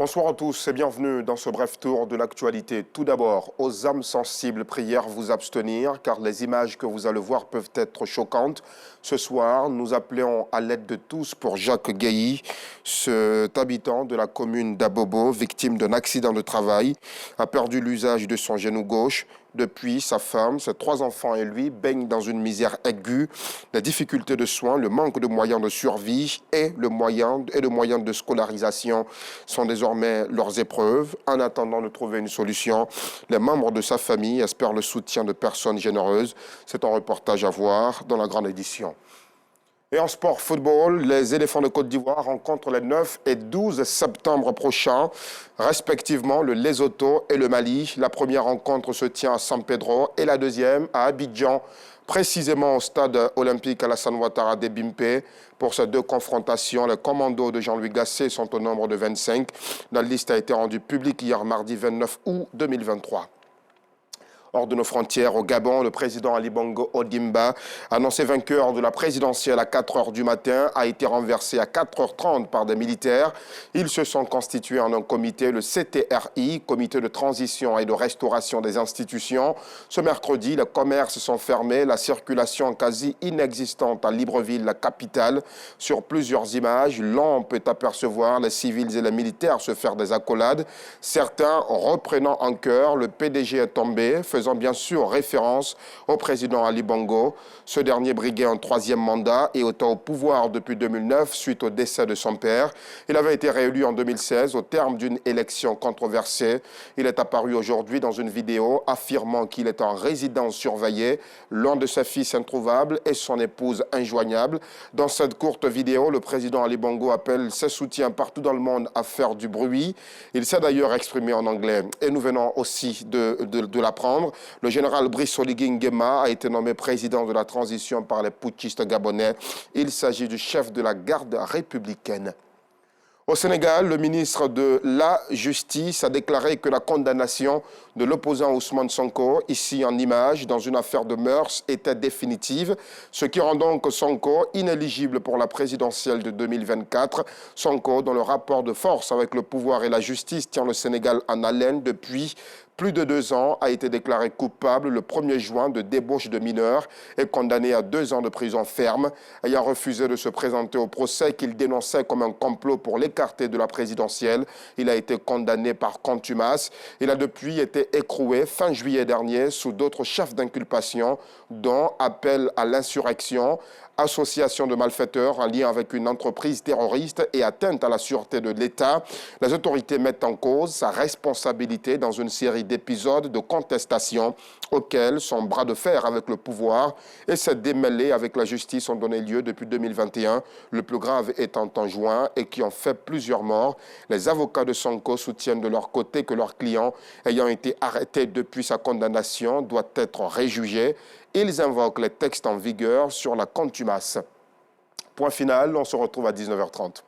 Bonsoir à tous et bienvenue dans ce bref tour de l'actualité. Tout d'abord, aux âmes sensibles, prière vous abstenir car les images que vous allez voir peuvent être choquantes. Ce soir, nous appelons à l'aide de tous pour Jacques Guéhi, cet habitant de la commune d'Abobo, victime d'un accident de travail, a perdu l'usage de son genou gauche. Depuis, sa femme, ses 3 enfants et lui baignent dans une misère aiguë. Les difficultés de soins, le manque de moyens de survie et le moyen de scolarisation sont désormais leurs épreuves. En attendant de trouver une solution, les membres de sa famille espèrent le soutien de personnes généreuses. C'est un reportage à voir dans la grande édition. Et en sport football, les éléphants de Côte d'Ivoire rencontrent les 9 et 12 septembre prochains, respectivement le Lesotho et le Mali. La première rencontre se tient à San Pedro et la deuxième à Abidjan, précisément au stade olympique Alassane Ouattara de Bimpe. Pour ces 2 confrontations, les commandos de Jean-Louis Gasset sont au nombre de 25. La liste a été rendue publique hier mardi 29 août 2023. Hors de nos frontières, au Gabon, le président Ali Bongo Ondimba, annoncé vainqueur de la présidentielle à 4 h du matin, a été renversé à 4 h 30 par des militaires. Ils se sont constitués en un comité, le CTRI, Comité de transition et de restauration des institutions. Ce mercredi, les commerces sont fermés, la circulation quasi inexistante à Libreville, la capitale. Sur plusieurs images, l'on peut apercevoir les civils et les militaires se faire des accolades. Certains reprenant en chœur, le PDG est tombé, faisant bien sûr référence au président Ali Bongo. Ce dernier briguait un 3e mandat et était au pouvoir depuis 2009 suite au décès de son père. Il avait été réélu en 2016 au terme d'une élection controversée. Il est apparu aujourd'hui dans une vidéo affirmant qu'il est en résidence surveillée, l'un de ses fils introuvables et son épouse injoignable. Dans cette courte vidéo, le président Ali Bongo appelle ses soutiens partout dans le monde à faire du bruit. Il s'est d'ailleurs exprimé en anglais et nous venons aussi de l'apprendre. Le général Brice Oligui Nguema a été nommé président de la transition par les putschistes gabonais. Il s'agit du chef de la garde républicaine. Au Sénégal, le ministre de la Justice a déclaré que la condamnation de l'opposant Ousmane Sonko, ici en image, dans une affaire de mœurs, était définitive, ce qui rend donc Sonko inéligible pour la présidentielle de 2024. Sonko, dont le rapport de force avec le pouvoir et la justice tient le Sénégal en haleine depuis plus de 2 ans, a été déclaré coupable le 1er juin de débauche de mineurs et condamné à 2 ans de prison ferme, ayant refusé de se présenter au procès qu'il dénonçait comme un complot pour l'écarter de la présidentielle. Il a été condamné par contumace. Il a depuis été écroué fin juillet dernier sous d'autres chefs d'inculpation, dont appel à l'insurrection, association de malfaiteurs en lien avec une entreprise terroriste et atteinte à la sûreté de l'État. Les autorités mettent en cause sa responsabilité dans une série d'épisodes de contestation auxquels son bras de fer avec le pouvoir et ses démêlés avec la justice ont donné lieu depuis 2021, le plus grave étant en juin et qui ont fait plusieurs morts. Les avocats de Sonko soutiennent de leur côté que leur client, ayant été arrêté depuis sa condamnation, doit être réjugé. Ils invoquent les textes en vigueur sur la contumace. Point final, on se retrouve à 19 h 30.